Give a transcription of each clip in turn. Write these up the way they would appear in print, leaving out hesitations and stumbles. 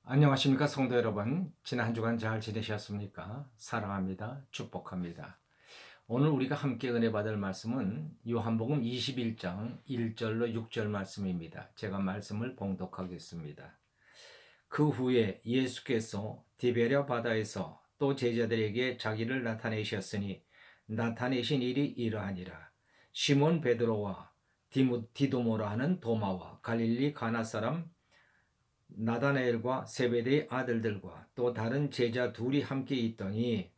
안녕하십니까 성도 여러분. 지난 한 주간 잘 지내셨습니까? 사랑합니다. 축복합니다. 오늘 우리가 함께 은혜 받을 말씀은 요한복음 21장 1절로 6절 말씀입니다. 제가 말씀을 봉독하겠습니다. 그 후에 예수께서 디베랴 바다에서 또 제자들에게 자기를 나타내셨으니 나타내신 일이 이러하니라. 시몬 베드로와 디두모라 하는 도마와 갈릴리 가나 사람 나다나엘과 세베대의 아들들과 또 다른 제자 둘이 함께 있더니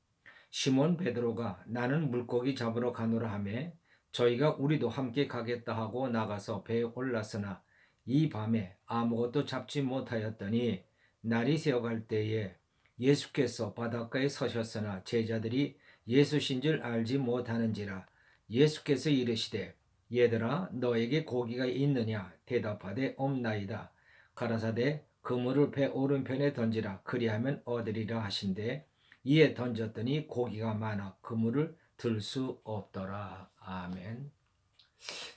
시몬 베드로가 나는 물고기 잡으러 가노라 하매 저희가 우리도 함께 가겠다 하고 나가서 배에 올랐으나 이 밤에 아무것도 잡지 못하였더니 날이 새어갈 때에 예수께서 바닷가에 서셨으나 제자들이 예수신 줄 알지 못하는지라. 예수께서 이르시되 얘들아 너에게 고기가 있느냐 대답하되 없나이다. 가라사대 그물을 배 오른편에 던지라 그리하면 얻으리라 하신대 이에 던졌더니 고기가 많아 그물을 들 수 없더라. 아멘.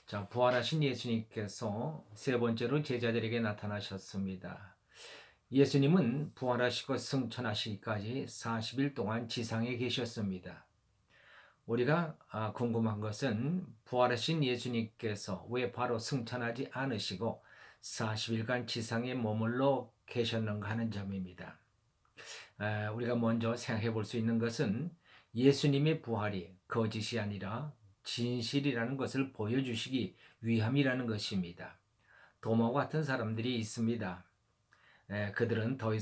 자, 부활하신 예수님께서 세 번째로 제자들에게 나타나셨습니다. 예수님은 부활하시고 승천하시기까지 40일 동안 지상에 계셨습니다. 우리가 궁금한 것은 부활하신 예수님께서 왜 바로 승천하지 않으시고 40일간 지상에 머물러 계셨는가 하는 점입니다. 우리가 먼저 생각해 볼 수 있는 것은 예수님의 부활이 거짓이 아니라 진실이라는 것을 보여주시기 위함이라는 것입니다. 도마와 같은 사람들이 있습니다. 그들이 더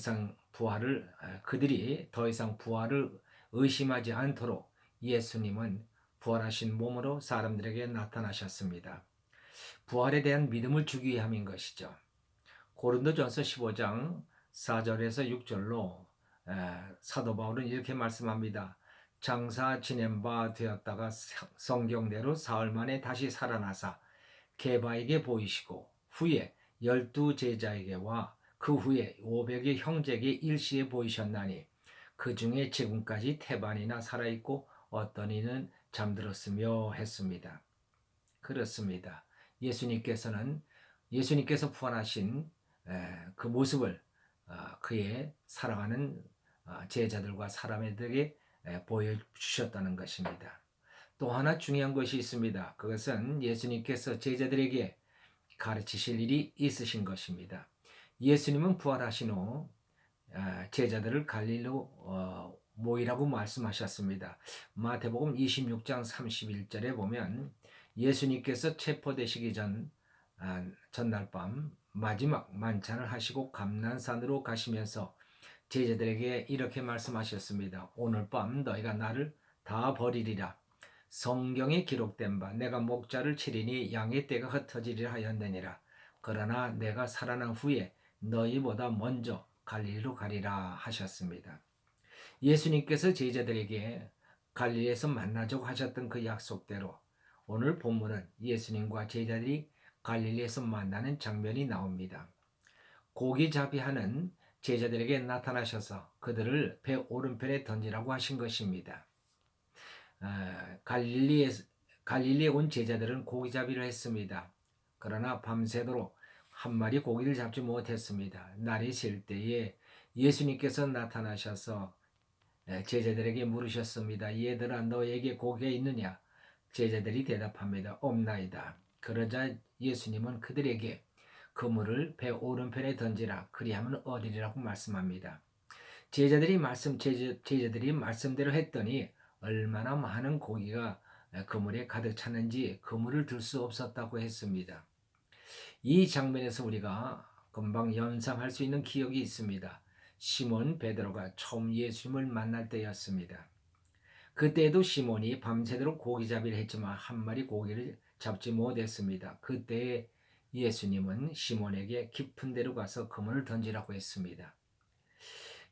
이상 부활을 의심하지 않도록 예수님은 부활하신 몸으로 사람들에게 나타나셨습니다. 부활에 대한 믿음을 주기 위함인 것이죠. 고린도전서 15장 4절에서 6절로 사도 바울은 이렇게 말씀합니다. 장사 지낸 바 되었다가 성경대로 사흘 만에 다시 살아나사 게바에게 보이시고 후에 12 제자에게와 그 후에 500의 형제에게 일시에 보이셨나니 그 중에 지금까지 태반이나 살아있고 어떤 이는 잠들었으며 했습니다. 그렇습니다. 예수님께서 부활하신 그 모습을 그의 사랑하는 제자들과 사람들에게 보여주셨다는 것입니다. 또 하나 중요한 것이 있습니다. 그것은 예수님께서 제자들에게 가르치실 일이 있으신 것입니다. 예수님은 부활하신 후 제자들을 갈릴리로 모이라고 말씀하셨습니다. 마태복음 26장 31절에 보면 예수님께서 체포되시기 전날 밤 마지막 만찬을 하시고 감난산으로 가시면서 제자들에게 이렇게 말씀하셨습니다. 오늘 밤 너희가 나를 다 버리리라. 성경에 기록된 바 내가 목자를 치리니 양의 떼가 흩어지리라 하였느니라. 그러나 내가 살아난 후에 너희보다 먼저 갈릴리로 가리라 하셨습니다. 예수님께서 제자들에게 갈릴리에서 만나자고 하셨던 그 약속대로 오늘 본문은 예수님과 제자들이 갈릴리에서 만나는 장면이 나옵니다. 고기잡이하는 제자들에게 나타나셔서 그들을 배 오른편에 던지라고 하신 것입니다. 갈릴리에 온 제자들은 고기잡이를 했습니다. 그러나 밤새도록 한 마리 고기를 잡지 못했습니다. 날이 질 때에 예수님께서 나타나셔서 제자들에게 물으셨습니다. 얘들아 너에게 고기가 있느냐? 제자들이 대답합니다. 없나이다. 그러자 예수님은 그들에게 그물을 배 오른편에 던지라 그리하면 얻으리라고 말씀합니다. 제자들이 말씀대로 했더니 얼마나 많은 고기가 그물에 가득 찼는지 그물을 들 수 없었다고 했습니다. 이 장면에서 우리가 금방 연상할 수 있는 기억이 있습니다. 시몬 베드로가 처음 예수님을 만날 때였습니다. 그때에도 시몬이 밤새도록 고기잡이를 했지만 한 마리 고기를 잡지 못했습니다. 그때 예수님은 시몬에게 깊은 데로 가서 그물을 던지라고 했습니다.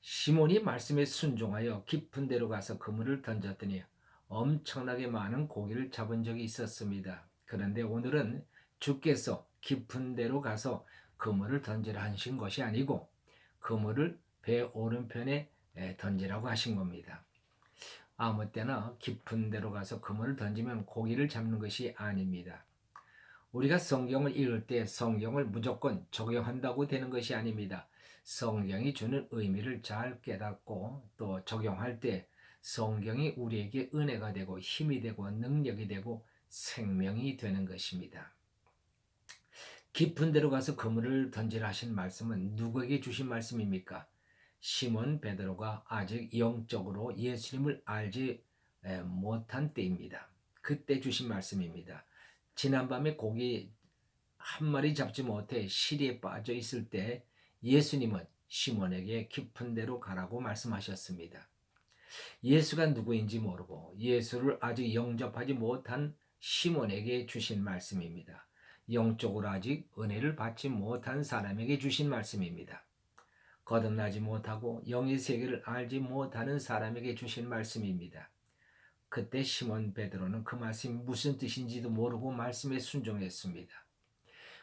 시몬이 말씀에 순종하여 깊은 데로 가서 그물을 던졌더니 엄청나게 많은 고기를 잡은 적이 있었습니다. 그런데 오늘은 주께서 깊은 데로 가서 그물을 던지라 하신 것이 아니고 그물을 배 오른편에 던지라고 하신 겁니다. 아무 때나 깊은 데로 가서 그물을 던지면 고기를 잡는 것이 아닙니다. 우리가 성경을 읽을 때 성경을 무조건 적용한다고 되는 것이 아닙니다. 성경이 주는 의미를 잘 깨닫고 또 적용할 때 성경이 우리에게 은혜가 되고 힘이 되고 능력이 되고 생명이 되는 것입니다. 깊은 데로 가서 그물을 던지라 하신 말씀은 누구에게 주신 말씀입니까? 시몬 베드로가 아직 영적으로 예수님을 알지 못한 때입니다. 그때 주신 말씀입니다. 지난밤에 고기 한 마리 잡지 못해 시리에 빠져 있을 때 예수님은 시몬에게 깊은 데로 가라고 말씀하셨습니다. 예수가 누구인지 모르고 예수를 아직 영접하지 못한 시몬에게 주신 말씀입니다. 영적으로 아직 은혜를 받지 못한 사람에게 주신 말씀입니다. 거듭나지 못하고 영의 세계를 알지 못하는 사람에게 주신 말씀입니다. 그때 시몬 베드로는 그 말씀이 무슨 뜻인지도 모르고 말씀에 순종했습니다.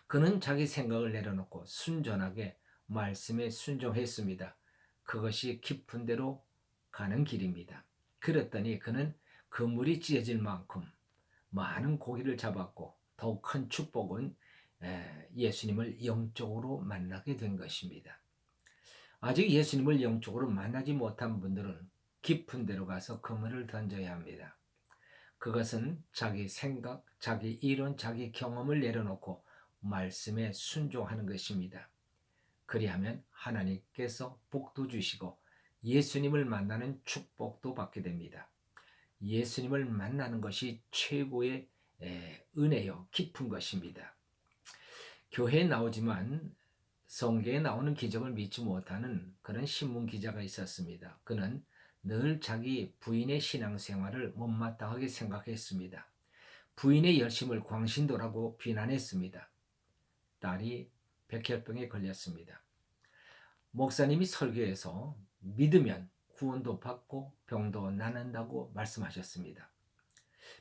그는 자기 생각을 내려놓고 순전하게 말씀에 순종했습니다. 그것이 깊은 데로 가는 길입니다. 그랬더니 그는 그물이 찢어질 만큼 많은 고기를 잡았고 더욱 큰 축복은 예수님을 영적으로 만나게 된 것입니다. 아직 예수님을 영적으로 만나지 못한 분들은 깊은 데로 가서 그물을 던져야 합니다. 그것은 자기 생각, 자기 이론, 자기 경험을 내려놓고 말씀에 순종하는 것입니다. 그리하면 하나님께서 복도 주시고 예수님을 만나는 축복도 받게 됩니다. 예수님을 만나는 것이 최고의 은혜요, 깊은 것입니다. 교회에 나오지만 성경에 나오는 기적을 믿지 못하는 그런 신문 기자가 있었습니다. 그는 늘 자기 부인의 신앙생활을 못마땅하게 생각했습니다. 부인의 열심을 광신도라고 비난했습니다. 딸이 백혈병에 걸렸습니다. 목사님이 설교에서 믿으면 구원도 받고 병도 낫는다고 말씀하셨습니다.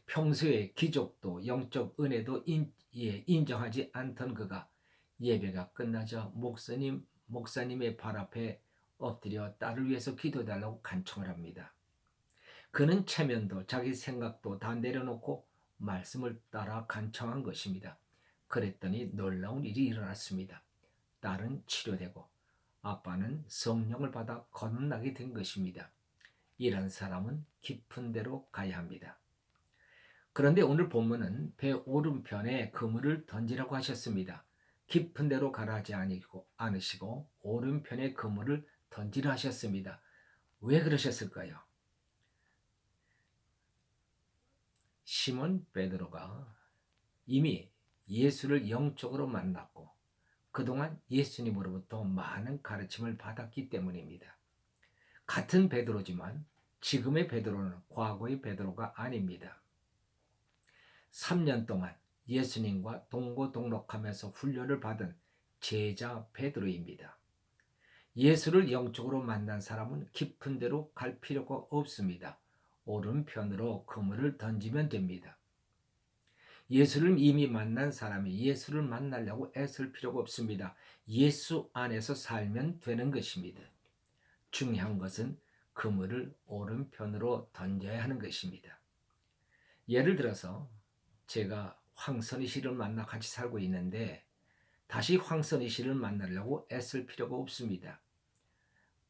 평소에 기적도 영적 은혜도 인정하지 않던 그가 예배가 끝나자 목사님의 발 앞에 엎드려 딸을 위해서 기도해달라고 간청을 합니다. 그는 체면도 자기 생각도 다 내려놓고 말씀을 따라 간청한 것입니다. 그랬더니 놀라운 일이 일어났습니다. 딸은 치료되고 아빠는 성령을 받아 거듭나게 된 것입니다. 이런 사람은 깊은 데로 가야 합니다. 그런데 오늘 본문은 배 오른편에 그물을 던지라고 하셨습니다. 깊은 데로 가라 하지 않으시고 오른편에 그물을 던지라 하셨습니다. 왜 그러셨을까요? 시몬 베드로가 이미 예수를 영적으로 만났고 그동안 예수님으로부터 많은 가르침을 받았기 때문입니다. 같은 베드로지만 지금의 베드로는 과거의 베드로가 아닙니다. 3년 동안 예수님과 동고동락하면서 훈련을 받은 제자 베드로입니다. 예수를 영적으로 만난 사람은 깊은 데로 갈 필요가 없습니다. 오른편으로 그물을 던지면 됩니다. 예수를 이미 만난 사람이 예수를 만나려고 애쓸 필요가 없습니다. 예수 안에서 살면 되는 것입니다. 중요한 것은 그물을 오른편으로 던져야 하는 것입니다. 예를 들어서 제가 황선희 씨를 만나 같이 살고 있는데 다시 황선희 씨를 만나려고 애쓸 필요가 없습니다.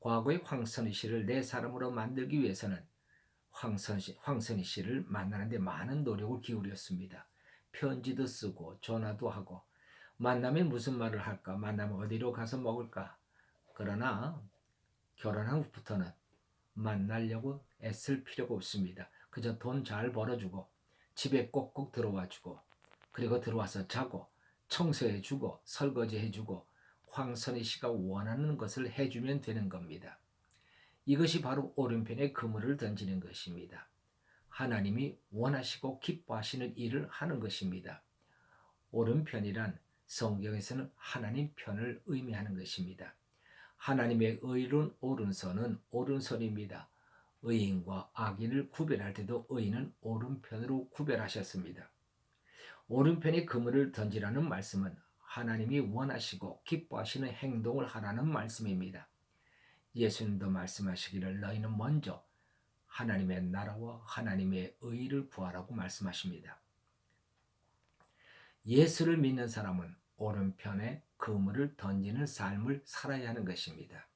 과거의 황선희 씨를 내 사람으로 만들기 위해서는 황선희 씨를 만나는데 많은 노력을 기울였습니다. 편지도 쓰고 전화도 하고 만나면 무슨 말을 할까? 만나면 어디로 가서 먹을까? 그러나 결혼한 후부터는 만나려고 애쓸 필요가 없습니다. 그저 돈 잘 벌어주고 집에 꼭꼭 들어와주고 그리고 들어와서 자고 청소해주고 설거지해주고 황선희 씨가 원하는 것을 해주면 되는 겁니다. 이것이 바로 오른편에 그물을 던지는 것입니다. 하나님이 원하시고 기뻐하시는 일을 하는 것입니다. 오른편이란 성경에서는 하나님 편을 의미하는 것입니다. 하나님의 의로운 오른손은 오른손입니다. 의인과 악인을 구별할 때도 의인은 오른편으로 구별하셨습니다. 오른편에 그물을 던지라는 말씀은 하나님이 원하시고 기뻐하시는 행동을 하라는 말씀입니다. 예수님도 말씀하시기를 너희는 먼저 하나님의 나라와 하나님의 의를 구하라고 말씀하십니다. 예수를 믿는 사람은 오른편에 그물을 던지는 삶을 살아야 하는 것입니다.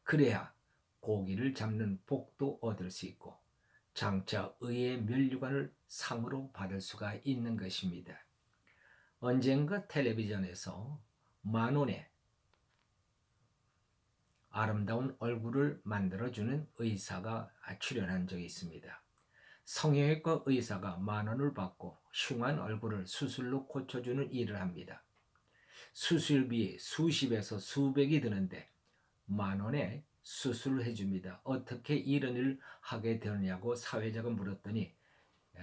그래야 고기를 잡는 복도 얻을 수 있고 장차 의의 면류관을 상으로 받을 수가 있는 것입니다. 언젠가 텔레비전에서 만원의 아름다운 얼굴을 만들어주는 의사가 출연한 적이 있습니다. 성형외과 의사가 10,000원을 받고 흉한 얼굴을 수술로 고쳐주는 일을 합니다. 수술비 수십에서 수백이 드는데 10,000원에 수술을 해줍니다. 어떻게 이런 일을 하게 되느냐고 사회자가 물었더니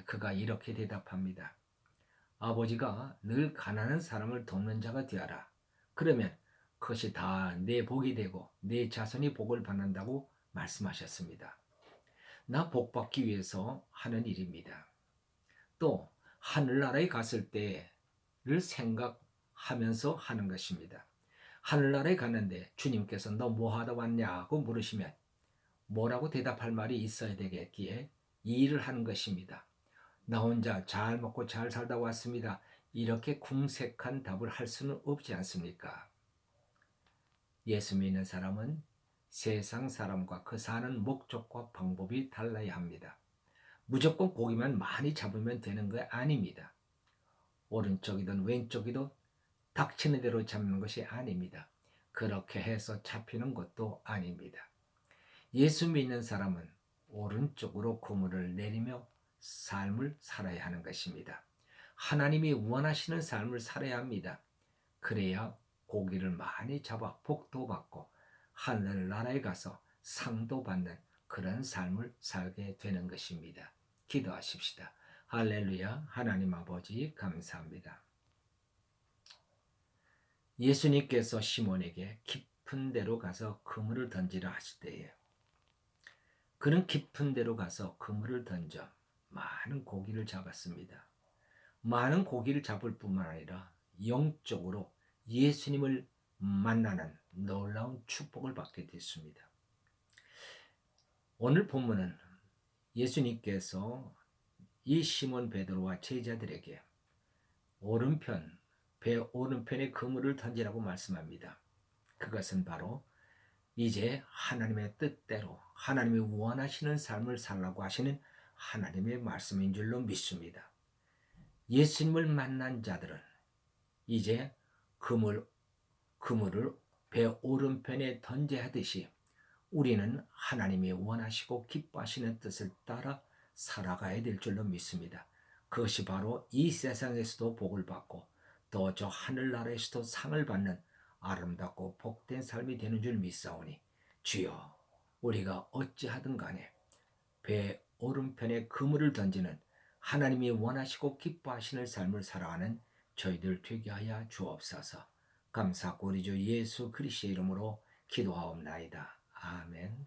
그가 이렇게 대답합니다. 아버지가 늘 가난한 사람을 돕는 자가 되어라. 그러면 그것이 다 내 복이 되고 내 자손이 복을 받는다고 말씀하셨습니다. 나 복받기 위해서 하는 일입니다. 또 하늘나라에 갔을 때를 생각하면서 하는 것입니다. 하늘나라에 갔는데 주님께서 너 뭐하다 왔냐고 물으시면 뭐라고 대답할 말이 있어야 되겠기에 이 일을 하는 것입니다. 나 혼자 잘 먹고 잘 살다 왔습니다. 이렇게 궁색한 답을 할 수는 없지 않습니까? 예수 믿는 사람은 세상 사람과 그 사는 목적과 방법이 달라야 합니다. 무조건 고기만 많이 잡으면 되는 거 아닙니다. 오른쪽이든 왼쪽이든 닥치는 대로 잡는 것이 아닙니다. 그렇게 해서 잡히는 것도 아닙니다. 예수 믿는 사람은 오른쪽으로 그물을 내리며 삶을 살아야 하는 것입니다. 하나님이 원하시는 삶을 살아야 합니다. 그래야 고기를 많이 잡아 복도 받고 하늘나라에 가서 상도 받는 그런 삶을 살게 되는 것입니다. 기도하십시다. 할렐루야. 하나님 아버지 감사합니다. 예수님께서 시몬에게 깊은 데로 가서 그물을 던지라 하실 때에 그는 깊은 데로 가서 그물을 던져 많은 고기를 잡았습니다. 많은 고기를 잡을 뿐만 아니라 영적으로 예수님을 만나는 놀라운 축복을 받게 됐습니다. 오늘 본문은 예수님께서 이 시몬 베드로와 제자들에게 배 오른편에 그물을 던지라고 말씀합니다. 그것은 바로 이제 하나님의 뜻대로 하나님이 원하시는 삶을 살라고 하시는 하나님의 말씀인 줄로 믿습니다. 예수님을 만난 자들은 이제 그물을 배 오른편에 던져야 하듯이 우리는 하나님이 원하시고 기뻐하시는 뜻을 따라 살아가야 될 줄로 믿습니다. 그것이 바로 이 세상에서도 복을 받고 또 저 하늘나라에서도 상을 받는 아름답고 복된 삶이 되는 줄 믿사오니 주여 우리가 어찌하든 간에 배 오른편에 그물을 던지는 하나님이 원하시고 기뻐하시는 삶을 살아가는 저희들 되게 하여 주옵소서. 감사하고 우리 주 예수 그리스도의 이름으로 기도하옵나이다. 아멘.